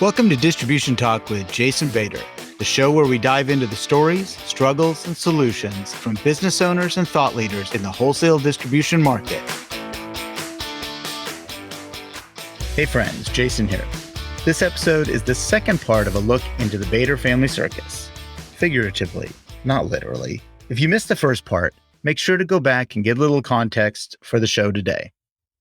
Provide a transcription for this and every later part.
Welcome to Distribution Talk with Jason Vader, the show where we dive into the stories, struggles, and solutions from business owners and thought leaders in the wholesale distribution market. Hey friends, Jason here. This episode is the second part of a look into the Vader family circus. Figuratively, not literally. If you missed the first part, make sure to go back and get a little context for the show today.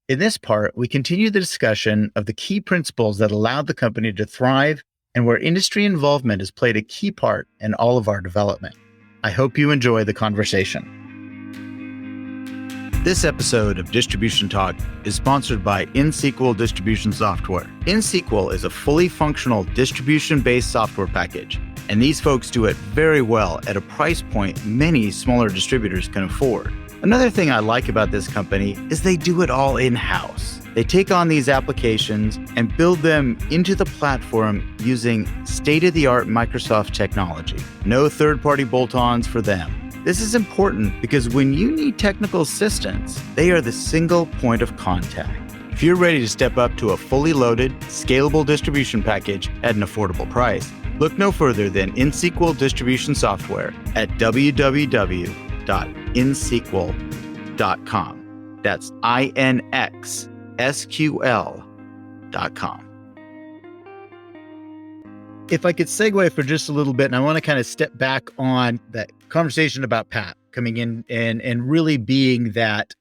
In this part, we continue the discussion of the key principles that allowed the company to thrive and where industry involvement has played a key part in all of our development. I hope you enjoy the conversation. This episode of Distribution Talk is sponsored by InSQL Distribution Software. InSQL is a fully functional distribution-based software package, and these folks do it very well at a price point many smaller distributors can afford. Another thing I like about this company is they do it all in-house. They take on these applications and build them into the platform using state-of-the-art Microsoft technology. No third-party bolt-ons for them. This is important because when you need technical assistance, they are the single point of contact. If you're ready to step up to a fully loaded, scalable distribution package at an affordable price, look no further than InSQL Distribution Software at www.insql.com. That's INXSQL.com. If I could segue for just a little bit, and I want to kind of step back on that conversation about Pat coming in and really being that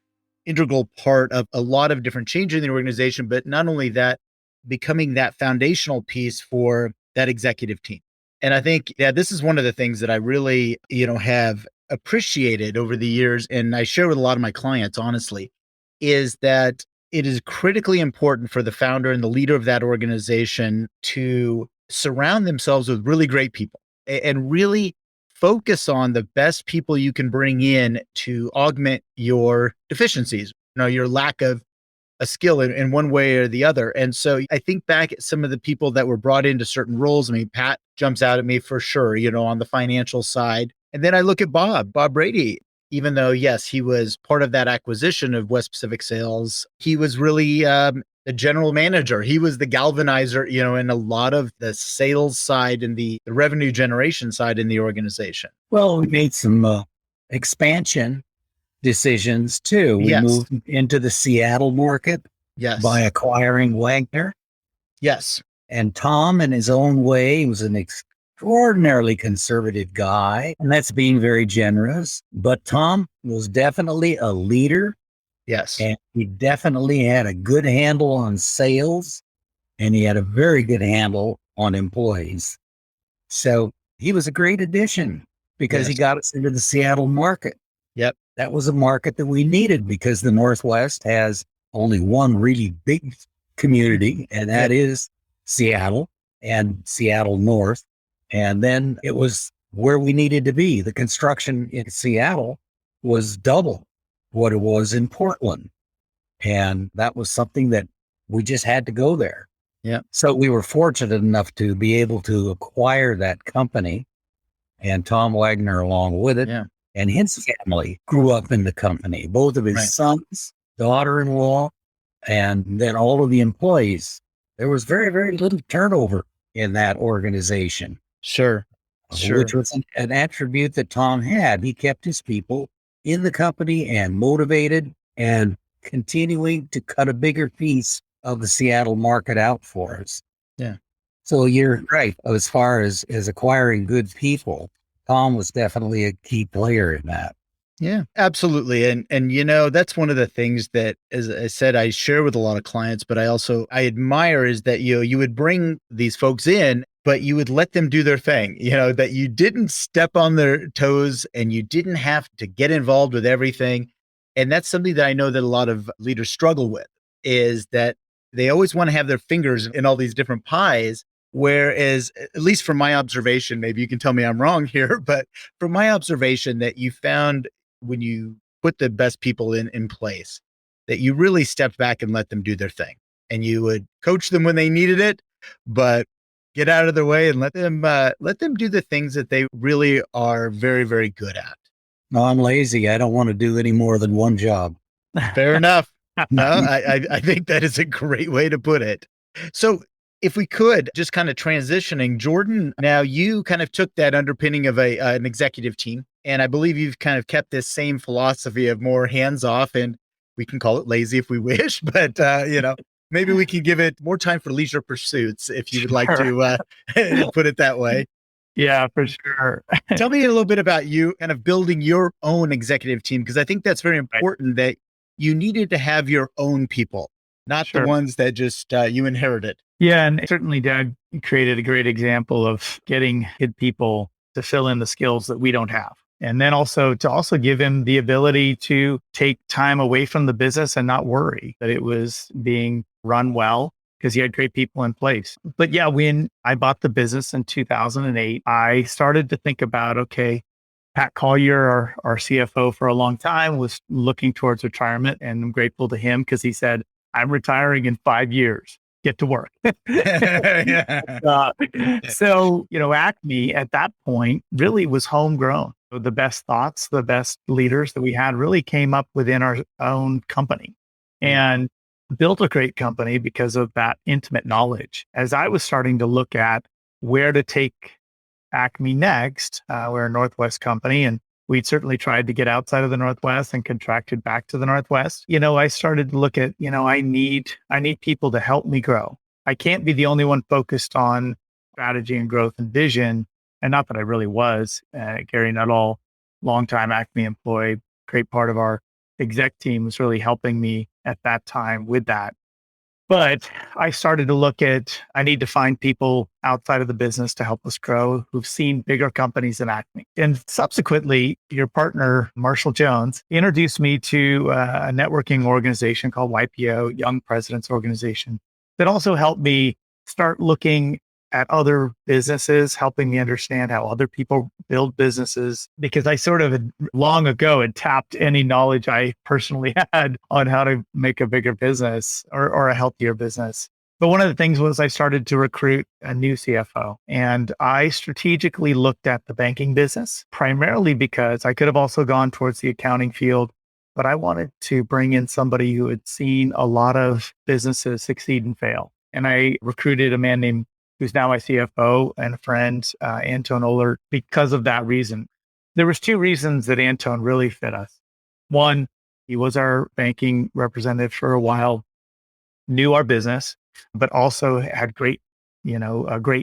integral part of a lot of different changes in the organization, but not only that, becoming that foundational piece for that executive team. And I think, this is one of the things that I really, have appreciated over the years, and I share with a lot of my clients, honestly, is that it is critically important for the founder and the leader of that organization to surround themselves with really great people and really focus on the best people you can bring in to augment your deficiencies, your lack of a skill in one way or the other. And so I think back at some of the people that were brought into certain roles. I mean, Pat jumps out at me for sure, on the financial side. And then I look at Bob Brady, even though, yes, he was part of that acquisition of West Pacific Sales. He was really the general manager. He was the galvanizer, in a lot of the sales side and the revenue generation side in the organization. Well, we made some expansion decisions too. We moved into the Seattle market by acquiring Wagner. Yes. And Tom, in his own way, was an extraordinarily conservative guy, and that's being very generous. But Tom was definitely a leader. Yes. And he definitely had a good handle on sales, and he had a very good handle on employees. So he was a great addition because he got us into the Seattle market. Yep. That was a market that we needed because the Northwest has only one really big community, and that is Seattle and Seattle North. And then it was where we needed to be. The construction in Seattle was double what it was in Portland. And that was something that we just had to go there. Yeah. So we were fortunate enough to be able to acquire that company and Tom Wagner along with it. Yeah. And his family grew up in the company, both of his sons, daughter-in-law, and then all of the employees. There was very, very little turnover in that organization. Sure. Which was an attribute that Tom had. He kept his people in the company and motivated and continuing to cut a bigger piece of the Seattle market out for us. Yeah. So you're right. As far as acquiring good people, Tom was definitely a key player in that. Yeah, absolutely. And that's one of the things that, as I said, I share with a lot of clients, but I admire is that, you would bring these folks in, but you would let them do their thing, that you didn't step on their toes and you didn't have to get involved with everything. And that's something that I know that a lot of leaders struggle with, is that they always want to have their fingers in all these different pies. Whereas, at least from my observation, maybe you can tell me I'm wrong here, but from my observation that you found when you put the best people in place, that you really stepped back and let them do their thing. And you would coach them when they needed it, but get out of their way and let them do the things that they really are very, very good at. No, I'm lazy. I don't want to do any more than one job. Fair enough. No, I think that is a great way to put it. So if we could just kind of transitioning, Jordan, now you kind of took that underpinning of an executive team. And I believe you've kind of kept this same philosophy of more hands off, and we can call it lazy if we wish, but maybe we can give it more time for leisure pursuits if you would like to put it that way. Yeah, for sure. Tell me a little bit about you kind of building your own executive team, because I think that's very important that you needed to have your own people, not the ones that just you inherited. Yeah, and certainly Doug created a great example of getting good people to fill in the skills that we don't have. And then also to give him the ability to take time away from the business and not worry that it was being run well, because he had great people in place. But yeah, when I bought the business in 2008, I started to think about, okay, Pat Collier, our CFO for a long time, was looking towards retirement, and I'm grateful to him because he said, I'm retiring in 5 years. Get to work. So, Acme at that point really was homegrown. So the best thoughts, the best leaders that we had really came up within our own company and built a great company because of that intimate knowledge. As I was starting to look at where to take Acme next, we're a Northwest company, and we'd certainly tried to get outside of the Northwest and contracted back to the Northwest. I started to look at, I need people to help me grow. I can't be the only one focused on strategy and growth and vision. And not that I really was. Gary Nuttall, longtime Acme employee, great part of our exec team, was really helping me at that time with that. But I started to look at, I need to find people outside of the business to help us grow who've seen bigger companies than Acme. And subsequently, your partner, Marshall Jones, introduced me to a networking organization called YPO, Young Presidents Organization, that also helped me start looking at other businesses, helping me understand how other people build businesses, because I sort of long ago had tapped any knowledge I personally had on how to make a bigger business or a healthier business. But one of the things was I started to recruit a new CFO, and I strategically looked at the banking business, primarily because I could have also gone towards the accounting field, but I wanted to bring in somebody who had seen a lot of businesses succeed and fail. And I recruited a man named who's now my CFO and a friend, Anton Oler, because of that reason. There was two reasons that Anton really fit us. One, he was our banking representative for a while, knew our business, but also had a great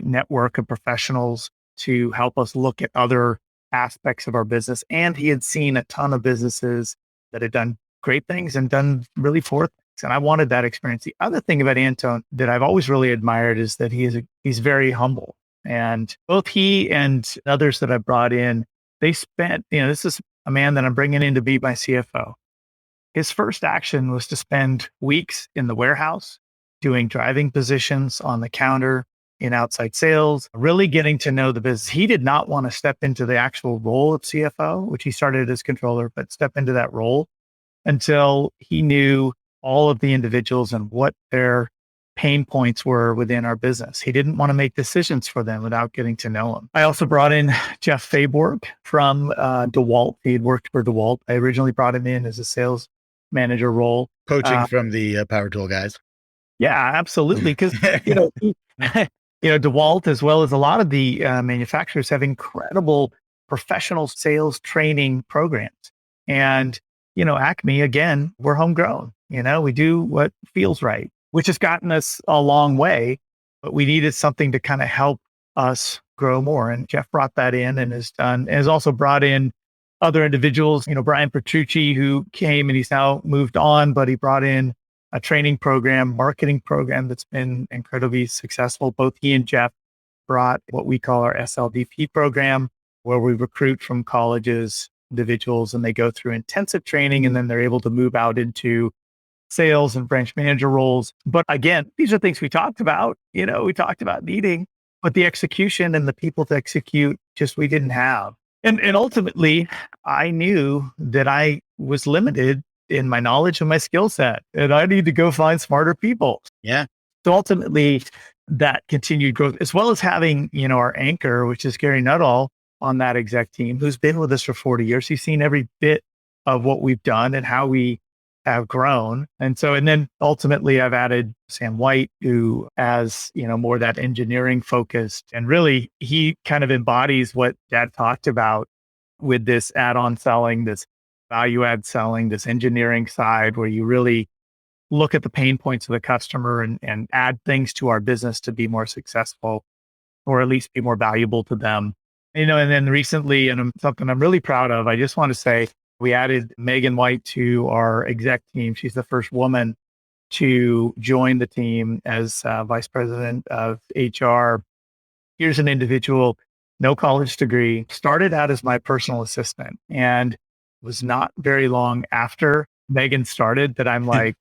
network of professionals to help us look at other aspects of our business. And he had seen a ton of businesses that had done great things and done really poor things. And I wanted that experience. The other thing about Anton that I've always really admired is that he's very humble. And both he and others that I brought in, they spent, this is a man that I'm bringing in to be my CFO. His first action was to spend weeks in the warehouse doing driving positions on the counter in outside sales, really getting to know the business. He did not want to step into the actual role of CFO, which he started as controller, but step into that role until he knew all of the individuals and what their pain points were within our business. He didn't want to make decisions for them without getting to know them. I also brought in Jeff Fayborg from DeWalt. He had worked for DeWalt. I originally brought him in as a sales manager role. Poaching from the power tool guys. Yeah, absolutely. Because, DeWalt, as well as a lot of the manufacturers, have incredible professional sales training programs. And, Acme, again, we're homegrown. We do what feels right, which has gotten us a long way, but we needed something to kind of help us grow more. And Jeff brought that in and has also brought in other individuals, Brian Petrucci, who came and he's now moved on, but he brought in a training program, marketing program that's been incredibly successful. Both he and Jeff brought what we call our SLDP program, where we recruit from colleges, individuals, and they go through intensive training, and then they're able to move out into sales and branch manager roles. But again, these are things we talked about, we talked about needing, but the execution and the people to execute, we didn't have. And ultimately, I knew that I was limited in my knowledge and my skill set, and I need to go find smarter people. Yeah. So ultimately, that continued growth, as well as having, our anchor, which is Gary Nuttall on that exec team, who's been with us for 40 years. He's seen every bit of what we've done and how we have grown. And then ultimately I've added Sam White, who has, more that engineering focused. And really he kind of embodies what Dad talked about with this add-on selling, this value add selling, this engineering side where you really look at the pain points of the customer and add things to our business to be more successful or at least be more valuable to them. And then recently, and something I'm really proud of, I just want to say we added Megan White to our exec team. She's the first woman to join the team as vice president of HR. Here's an individual, no college degree, started out as my personal assistant, and was not very long after Megan started that I'm like,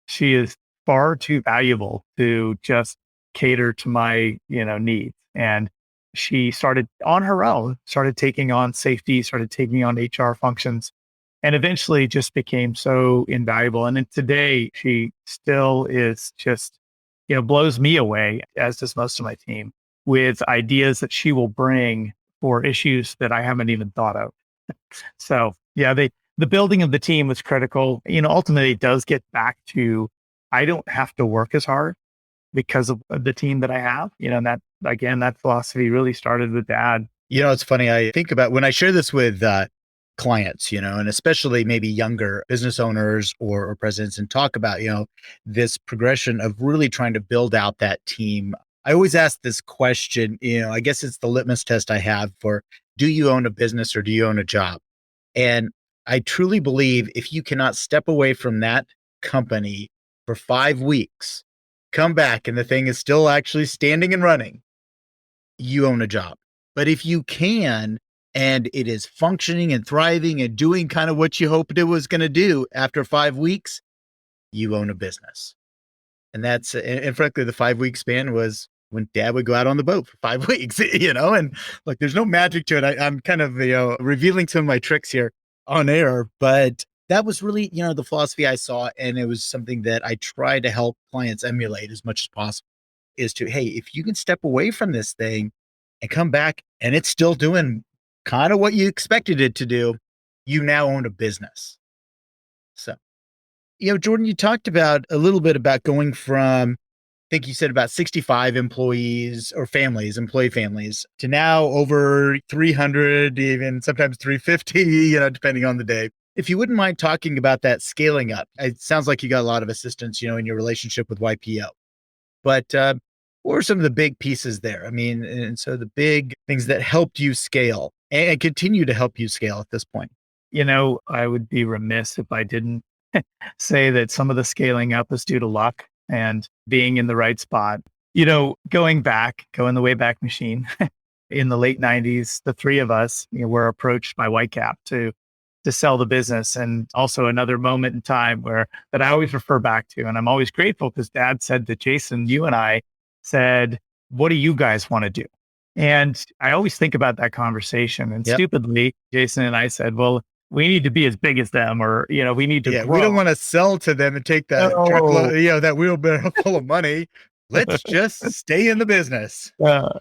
she is far too valuable to just cater to my, needs. And she started on her own, started taking on safety, started taking on HR functions, and eventually just became so invaluable. And then today she still is just, blows me away, as does most of my team, with ideas that she will bring for issues that I haven't even thought of. So yeah, the building of the team was critical. Ultimately it does get back to, I don't have to work as hard because of the team that I have. And that, again, that philosophy really started with Dad. It's funny. I think about when I share this with clients, and especially maybe younger business owners or presidents, and talk about, this progression of really trying to build out that team. I always ask this question, I guess it's the litmus test I have for, do you own a business or do you own a job? And I truly believe if you cannot step away from that company for 5 weeks, come back and the thing is still actually standing and running, you own a job. But if you can, and it is functioning and thriving and doing kind of what you hoped it was going to do after 5 weeks, you own a business. And that's, and frankly, the 5 week span was when Dad would go out on the boat for 5 weeks, and like, there's no magic to it. I'm kind of, revealing some of my tricks here on air, but that was really, the philosophy I saw. And it was something that I try to help clients emulate as much as possible, is to, hey, if you can step away from this thing and come back and it's still doing kind of what you expected it to do, you now own a business. So, Jordan, you talked about a little bit about going from, I think you said about 65 employees or employee families, to now over 300, even sometimes 350, depending on the day. If you wouldn't mind talking about that scaling up, it sounds like you got a lot of assistance, in your relationship with YPO. But what were some of the big pieces there? I mean, and so the big things that helped you scale and continue to help you scale at this point. I would be remiss if I didn't say that some of the scaling up is due to luck and being in the right spot. Going the Wayback Machine, in the late 90s, the three of us were approached by Whitecap to sell the business. And also another moment in time that I always refer back to. And I'm always grateful because Dad said to Jason, you and I said, what do you guys want to do? And I always think about that conversation. And stupidly, Jason and I said, well, we need to be as big as them, or, we need to grow. We don't want to sell to them and take that truckload, that wheelbarrow full of money. Let's just stay in the business.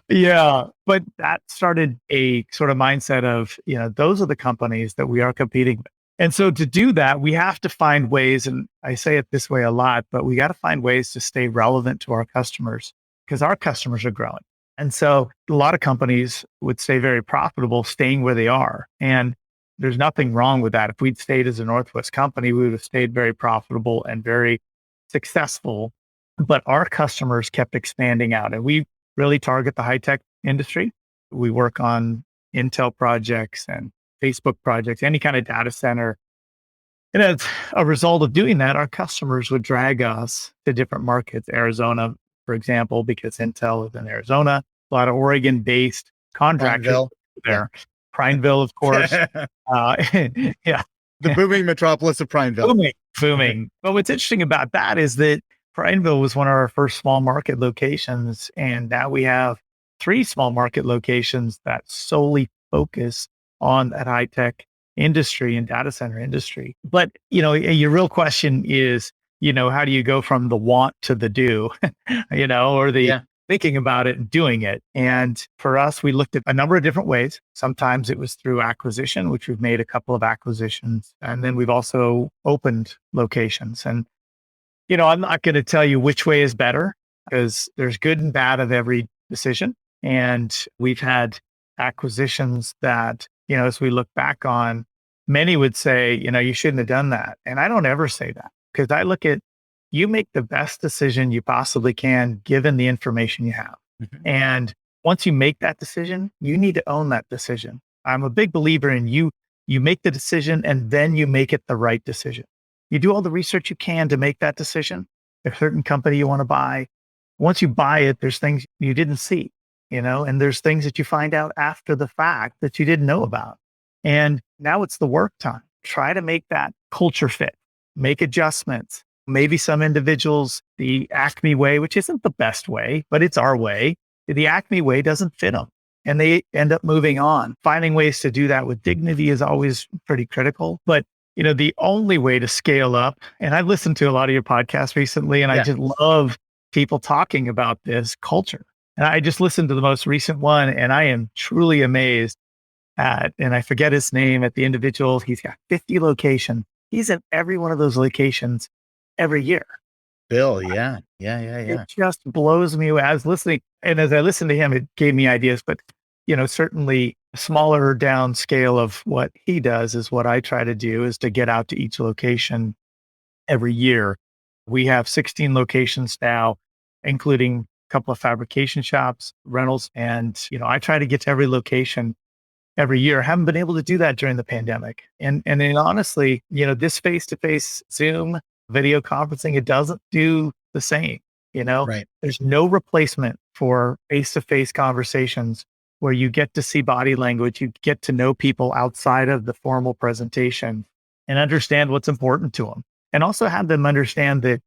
Yeah. But that started a sort of mindset of, those are the companies that we are competing with. And so to do that, we have to find ways, and I say it this way a lot, but we got to find ways to stay relevant to our customers because our customers are growing. And so a lot of companies would stay very profitable staying where they are. And there's nothing wrong with that. If we'd stayed as a Northwest company, we would have stayed very profitable and very successful. But our customers kept expanding out, and we really target the high-tech industry. We work on Intel projects and Facebook projects, any kind of data center. And as a result of doing that, our customers would drag us to different markets. Arizona, for example, because Intel is in Arizona, a lot of Oregon-based contractors there. Yeah. Prineville, of course. Yeah. The booming metropolis of Prineville. Booming. But what's interesting about that is that Prineville was one of our first small market locations. And now we have 3 small market locations that solely focus on that high-tech industry and data center industry. But, your real question is, how do you go from the want to the do, or the thinking about it and doing it. And for us, we looked at a number of different ways. Sometimes it was through acquisition, which we've made a couple of acquisitions. And then we've also opened locations. And, I'm not going to tell you which way is better because there's good and bad of every decision. And we've had acquisitions that, as we look back on, many would say, you shouldn't have done that. And I don't ever say that because I look at you make the best decision you possibly can given the information you have. Mhm. And once you make that decision, you need to own that decision. I'm a big believer in you make the decision and then you make it the right decision. You do all the research you can to make that decision. A certain company you want to buy. Once you buy it, there's things you didn't see, and there's things that you find out after the fact that you didn't know about. And now it's the work time. Try to make that culture fit, make adjustments. Maybe some individuals, the Acme way, which isn't the best way, but it's our way, the Acme way doesn't fit them. And they end up moving on. Finding ways to do that with dignity is always pretty critical. But, the only way to scale up, and I've listened to a lot of your podcasts recently, and I just love people talking about this culture. And I just listened to the most recent one, and I am truly amazed and I forget his name, at the individual. He's got 50 locations. He's in every one of those locations every year. Bill, yeah. It just blows me away. I was listening, and as I listened to him, it gave me ideas, but certainly a smaller down scale of what he does is what I try to do, is to get out to each location every year. We have 16 locations now, including a couple of fabrication shops, rentals, and I try to get to every location every year. I haven't been able to do that during the pandemic. And then honestly, this face-to-face Zoom video conferencing, it doesn't do the same. Right. There's no replacement for face-to-face conversations where you get to see body language, you get to know people outside of the formal presentation and understand what's important to them. And also have them understand that,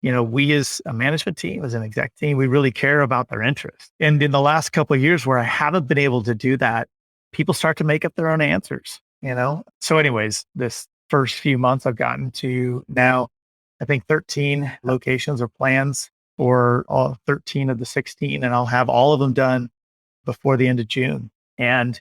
we as a management team, as an exec team, we really care about their interests. And in the last couple of years where I haven't been able to do that, people start to make up their own answers, So anyways, this first few months I've gotten to now, I think 13 locations or plans for all 13 of the 16, and I'll have all of them done before the end of June. And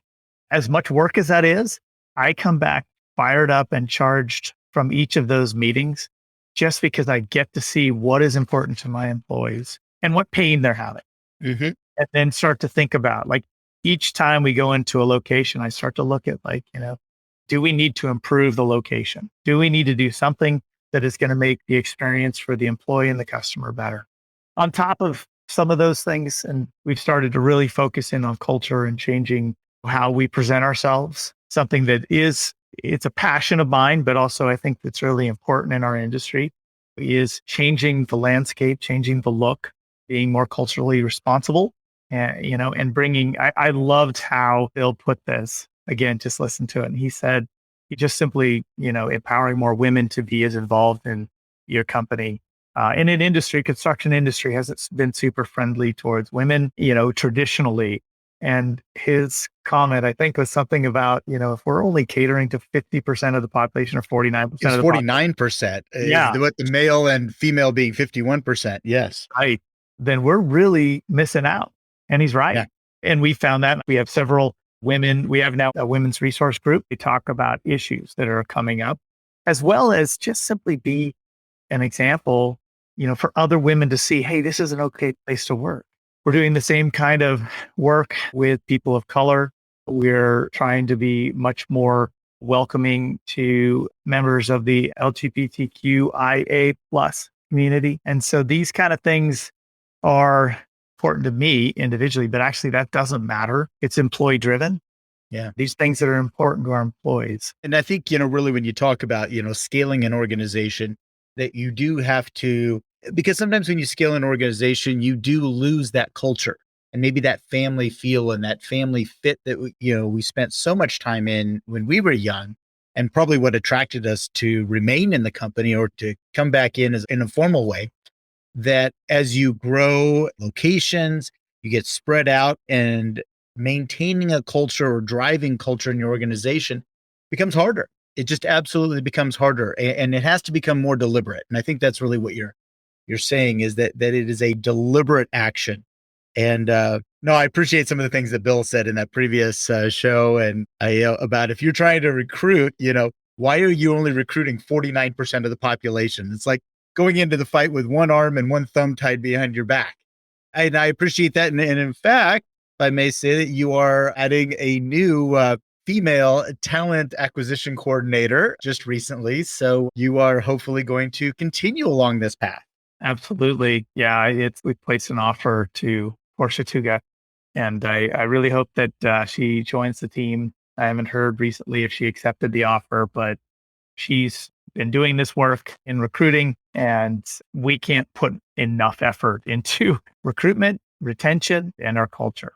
as much work as that is, I come back fired up and charged from each of those meetings just because I get to see what is important to my employees and what pain they're having. Mm-hmm. And then start to think about, like, each time we go into a location, I start to look at, like, do we need to improve the location? Do we need to do something that is going to make the experience for the employee and the customer better? On top of some of those things, and we've started to really focus in on culture and changing how we present ourselves, something that it's a passion of mine, but also I think that's really important in our industry, is changing the landscape, changing the look, being more culturally responsible, and bringing, I loved how Bill put this. Again, just listen to it. And he said, you just simply, empowering more women to be as involved in your company. In an industry, construction industry hasn't been super friendly towards women, traditionally. And his comment, I think, was something about, if we're only catering to 50% of the population or 49% It's of the 49%. Yeah. What the male and female being 51%. Yes. Right, then we're really missing out. And he's right. Yeah. And we found that we have several women. We have now a women's resource group. They talk about issues that are coming up, as well as just simply be an example, for other women to see, hey, this is an okay place to work. We're doing the same kind of work with people of color. We're trying to be much more welcoming to members of the LGBTQIA plus community. And so these kind of things are important to me individually, but actually that doesn't matter. It's employee driven. Yeah. These things that are important to our employees. And I think, really when you talk about, scaling an organization, that you do have to, because sometimes when you scale an organization, you do lose that culture and maybe that family feel and that family fit that, we spent so much time in when we were young, and probably what attracted us to remain in the company or to come back in as in a formal way, that as you grow locations, you get spread out, and maintaining a culture or driving culture in your organization becomes harder. It just absolutely becomes harder, and it has to become more deliberate. And I think that's really what you're saying, is that it is a deliberate action And no, I appreciate some of the things that Bill said in that previous show, and about if you're trying to recruit, why are you only recruiting 49% of the population? It's like going into the fight with one arm and one thumb tied behind your back. And I appreciate that. And in fact, if I may say that you are adding a new female talent acquisition coordinator just recently. So you are hopefully going to continue along this path. Absolutely. Yeah, we placed an offer to Portia Tuga, and I really hope that she joins the team. I haven't heard recently if she accepted the offer, but she's been doing this work in recruiting, and we can't put enough effort into recruitment, retention, and our culture.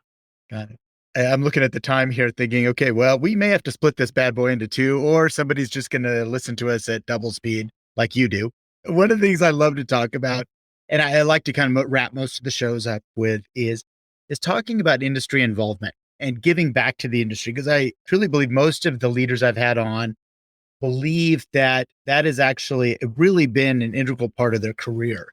Got it. I'm looking at the time here thinking, okay, well, we may have to split this bad boy into two, or somebody's just going to listen to us at double speed like you do. One of the things I love to talk about, and I like to kind of wrap most of the shows up with, is talking about industry involvement and giving back to the industry. Because I truly believe most of the leaders I've had on believe that has actually really been an integral part of their career,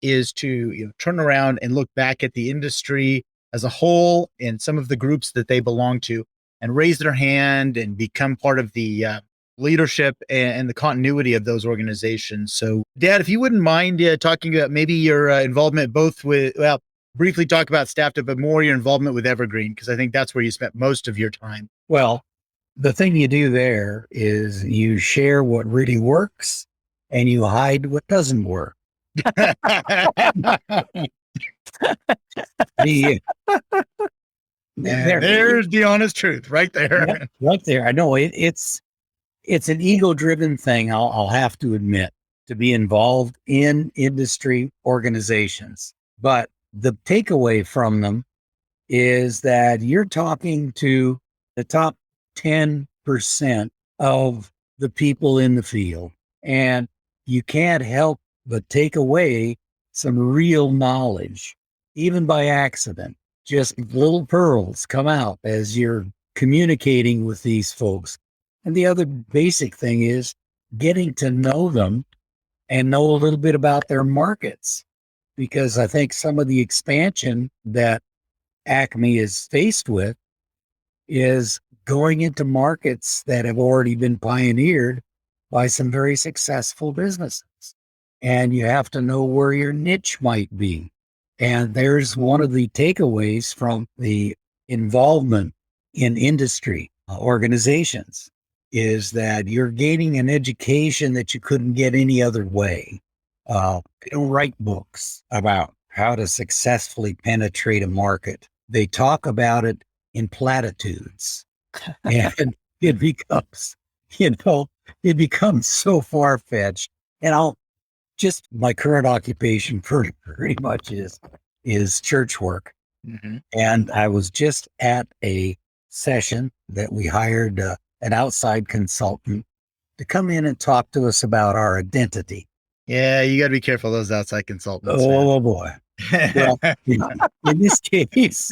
is to turn around and look back at the industry as a whole and some of the groups that they belong to and raise their hand and become part of the leadership and the continuity of those organizations. So, Dad, if you wouldn't mind talking about maybe your involvement both with, briefly talk about Staffed Up, but more your involvement with Evergreen, because I think that's where you spent most of your time. Well, the thing you do there is you share what really works and you hide what doesn't work. There's the honest truth right there. Yeah, right there. I know it's an ego-driven thing, I'll have to admit, to be involved in industry organizations. But the takeaway from them is that you're talking to the top 10% of the people in the field, and you can't help but take away some real knowledge, even by accident. Just little pearls come out as you're communicating with these folks. And the other basic thing is getting to know them and know a little bit about their markets, because I think some of the expansion that Acme is faced with is going into markets that have already been pioneered by some very successful businesses. And you have to know where your niche might be. And there's one of the takeaways from the involvement in industry organizations is that you're gaining an education that you couldn't get any other way. They don't write books about how to successfully penetrate a market. They talk about it in platitudes. And it becomes, it becomes so far-fetched. And my current occupation pretty much is church work. Mm-hmm. And I was just at a session that we hired an outside consultant to come in and talk to us about our identity. Yeah, you got to be careful of those outside consultants. Oh, boy. Well, in this case,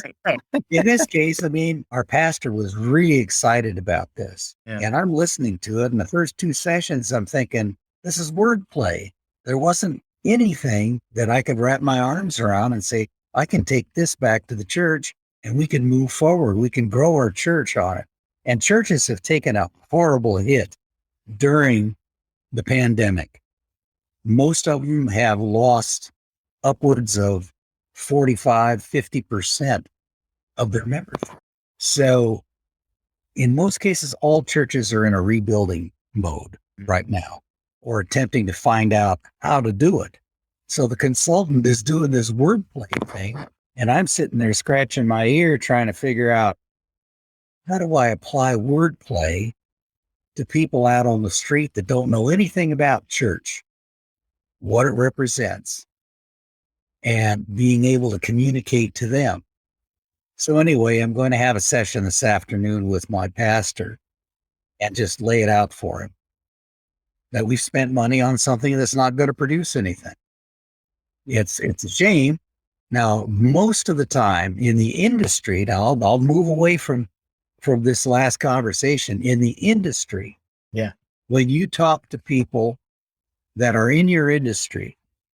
I mean, our pastor was really excited about this. Yeah. And I'm listening to it. In the first two sessions, I'm thinking, this is wordplay. There wasn't anything that I could wrap my arms around and say, I can take this back to the church and we can move forward. We can grow our church on it. And churches have taken a horrible hit during the pandemic. Most of them have lost upwards of 45, 50% of their members. So in most cases, all churches are in a rebuilding mode right now, or attempting to find out how to do it. So the consultant is doing this wordplay thing, and I'm sitting there scratching my ear trying to figure out, how do I apply wordplay to people out on the street that don't know anything about church, what it represents, and being able to communicate to them? So anyway, I'm going to have a session this afternoon with my pastor and just lay it out for him that we've spent money on something that's not going to produce anything. It's a shame. Now, most of the time in the industry, now I'll move away from this last conversation. In the industry, yeah, when you talk to people that are in your industry,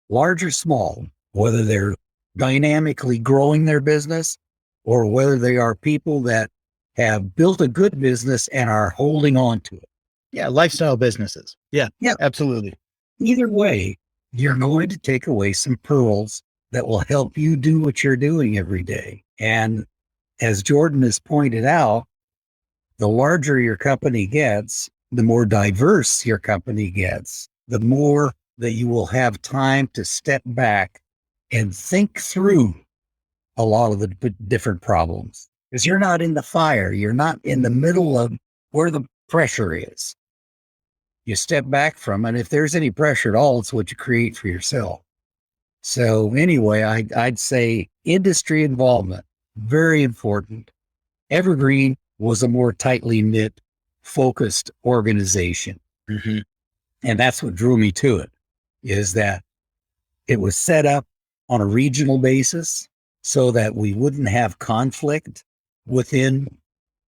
large or small, whether they're dynamically growing their business, or whether they are people that have built a good business and are holding on to it. Yeah, lifestyle businesses. Yeah, Yeah. absolutely. Either way, you're going to take away some pearls that will help you do what you're doing every day. And as Jordan has pointed out, the larger your company gets, the more diverse your company gets, the more that you will have time to step back and think through a lot of the different problems. Because you're not in the fire, you're not in the middle of where the pressure is. You step back from it. If there's any pressure at all, it's what you create for yourself. So anyway, I'd say industry involvement, very important. Evergreen was a more tightly knit, focused organization. Mm-hmm. And that's what drew me to it, is that it was set up on a regional basis so that we wouldn't have conflict within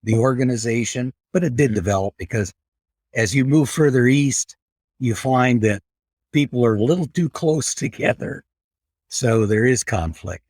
the organization. But it did develop, because as you move further east, you find that people are a little too close together. So there is conflict.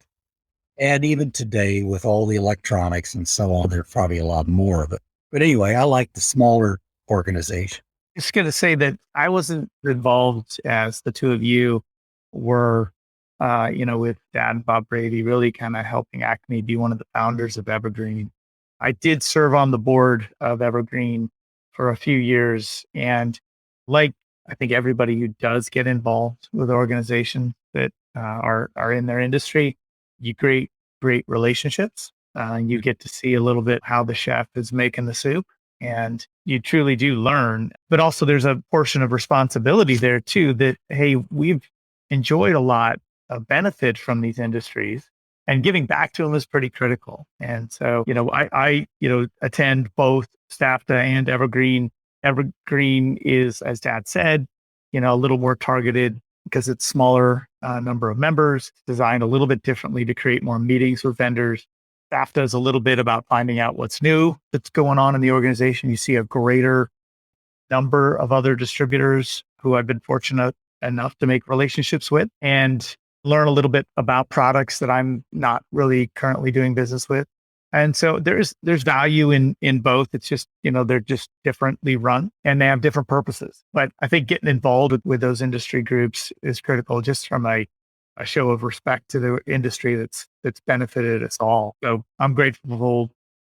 And even today, with all the electronics and so on, there's probably a lot more of it. But anyway, I like the smaller organization. Just going to say that I wasn't involved as the two of you were, with Dad and Bob Brady, really kind of helping Acme be one of the founders of Evergreen. I did serve on the board of Evergreen for a few years. And like, I think everybody who does get involved with organizations that are in their industry, you create great relationships. You get to see a little bit how the chef is making the soup, and you truly do learn. But also there's a portion of responsibility there too, that, hey, we've enjoyed a lot of benefit from these industries, and giving back to them is pretty critical. And so, I attend both STAFTA and Evergreen. Evergreen is, as Dad said, a little more targeted because it's smaller number of members, designed a little bit differently to create more meetings with vendors. STAFTA is a little bit about finding out what's new that's going on in the organization. You see a greater number of other distributors who I've been fortunate enough to make relationships with, and learn a little bit about products that I'm not really currently doing business with. And so there's value in both. It's just, they're just differently run and they have different purposes. But I think getting involved with those industry groups is critical, just from a show of respect to the industry that's benefited us all. So I'm grateful,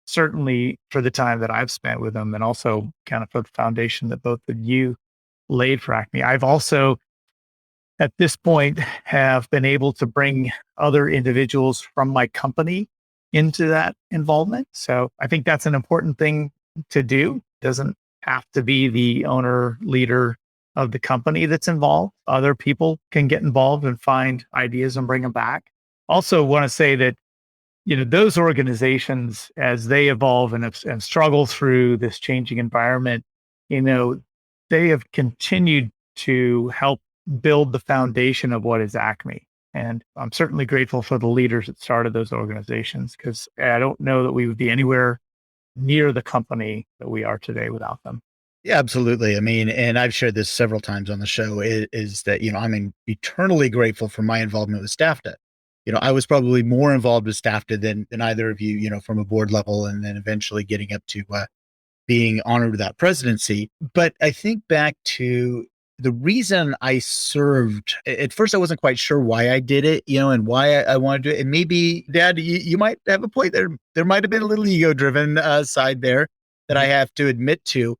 certainly, for the time that I've spent with them, and also kind of for the foundation that both of you laid for Acme. I've also, at this point, have been able to bring other individuals from my company into that involvement. So I think that's an important thing to do. It doesn't have to be the owner, leader of the company that's involved. Other people can get involved and find ideas and bring them back. Also want to say that, those organizations, as they evolve and struggle through this changing environment, they have continued to help build the foundation of what is Acme. And I'm certainly grateful for the leaders that started those organizations, because I don't know that we would be anywhere near the company that we are today without them. Yeah, absolutely. I mean, and I've shared this several times on the show, is that, I'm eternally grateful for my involvement with STAFTA. I was probably more involved with STAFTA than either of you, from a board level, and then eventually getting up to being honored with that presidency. But I think back to the reason I served. At first, I wasn't quite sure why I did it, and why I wanted to do it. And maybe, Dad, you might have a point there. There might have been a little ego-driven side there that I have to admit to.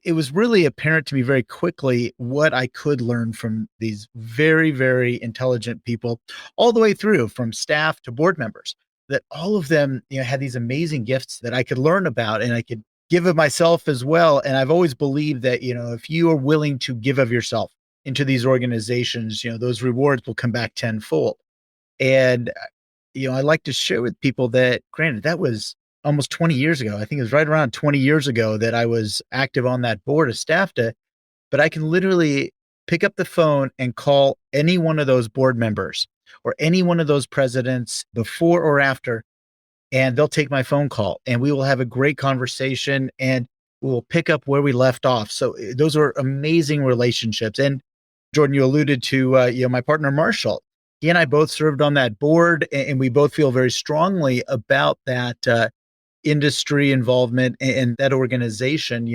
It was really apparent to me very quickly what I could learn from these very, very intelligent people, all the way through, from staff to board members, that all of them, had these amazing gifts that I could learn about, and I could give of myself as well. And I've always believed that, if you are willing to give of yourself into these organizations, those rewards will come back tenfold. And, I like to share with people that, granted, that was almost 20 years ago. I think it was right around 20 years ago that I was active on that board of STAFTA, but I can literally pick up the phone and call any one of those board members or any one of those presidents before or after, and they'll take my phone call, and we will have a great conversation, and we'll pick up where we left off. So those are amazing relationships. And Jordan, you alluded to, my partner, Marshall. he and I both served on that board, and we both feel very strongly about that industry involvement and that organization,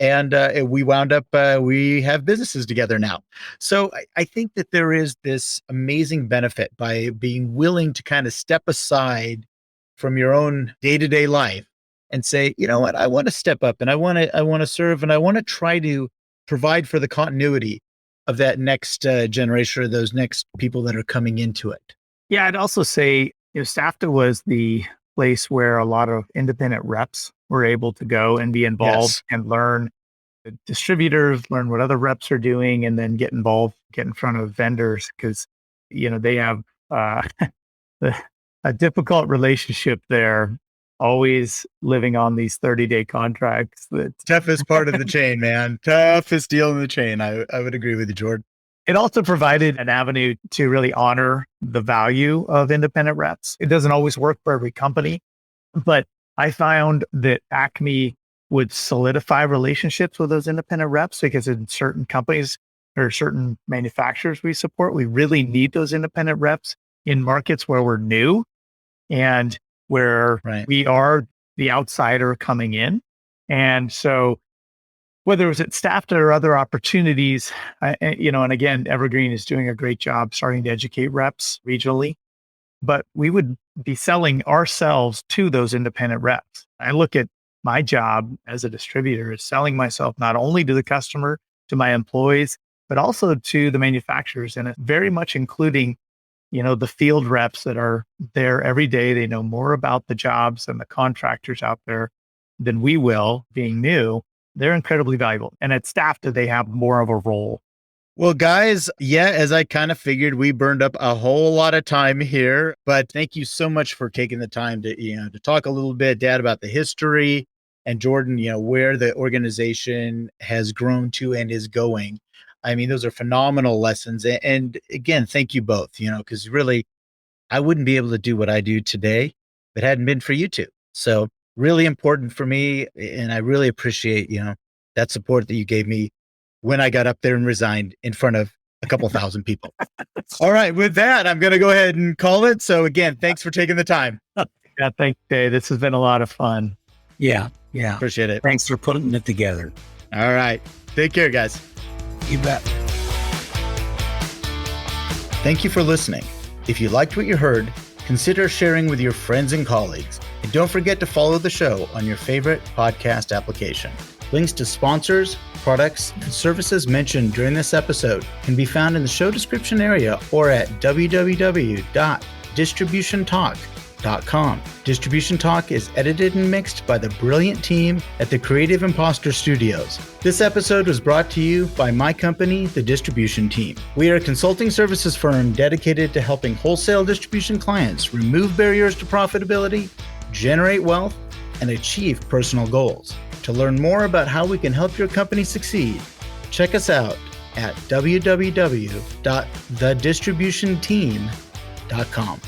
and we wound up, we have businesses together now. So I think that there is this amazing benefit by being willing to kind of step aside from your own day-to-day life and say, you know what, I want to step up and I want to serve and I want to try to provide for the continuity of that next generation or those next people that are coming into it. Yeah, I'd also say, SAFTA was the place where a lot of independent reps were able to go and be involved and learn the distributors, learn what other reps are doing, and then get involved, get in front of vendors because, they have a difficult relationship there, always living on these 30-day contracts. That toughest part of the chain, man. Toughest deal in the chain. I would agree with you, Jordan. It also provided an avenue to really honor the value of independent reps. It doesn't always work for every company, but I found that Acme would solidify relationships with those independent reps because in certain companies or certain manufacturers we support, we really need those independent reps in markets where we're new and where we are the outsider coming in. And so whether it was at SAFTA or other opportunities, and again, Evergreen is doing a great job starting to educate reps regionally, but we would be selling ourselves to those independent reps. I look at my job as a distributor as selling myself not only to the customer, to my employees, but also to the manufacturers, and very much including, the field reps that are there every day. They know more about the jobs and the contractors out there than we will, being new. They're incredibly valuable. And at SAFTA, they have more of a role. Well, guys, as I kind of figured, we burned up a whole lot of time here, but thank you so much for taking the time to talk a little bit, Dad, about the history, and Jordan, where the organization has grown to and is going. I mean, those are phenomenal lessons. And again, thank you both, because really, I wouldn't be able to do what I do today if it hadn't been for you two. So really important for me. And I really appreciate, that support that you gave me when I got up there and resigned in front of a couple thousand people. All right. With that, I'm going to go ahead and call it. So again, thanks for taking the time. Yeah. Thanks, Dave. This has been a lot of fun. Yeah. Appreciate it. Thanks for putting it together. All right. Take care, guys. You bet. Thank you for listening. If you liked what you heard, consider sharing with your friends and colleagues. And don't forget to follow the show on your favorite podcast application. Links to sponsors, products, and services mentioned during this episode can be found in the show description area or at www.distributiontalk.com. Distribution Talk is edited and mixed by the brilliant team at the Creative Impostor Studios. This episode was brought to you by my company, the Distribution Team. We are a consulting services firm dedicated to helping wholesale distribution clients remove barriers to profitability, generate wealth, and achieve personal goals. To learn more about how we can help your company succeed, check us out at www.thedistributionteam.com.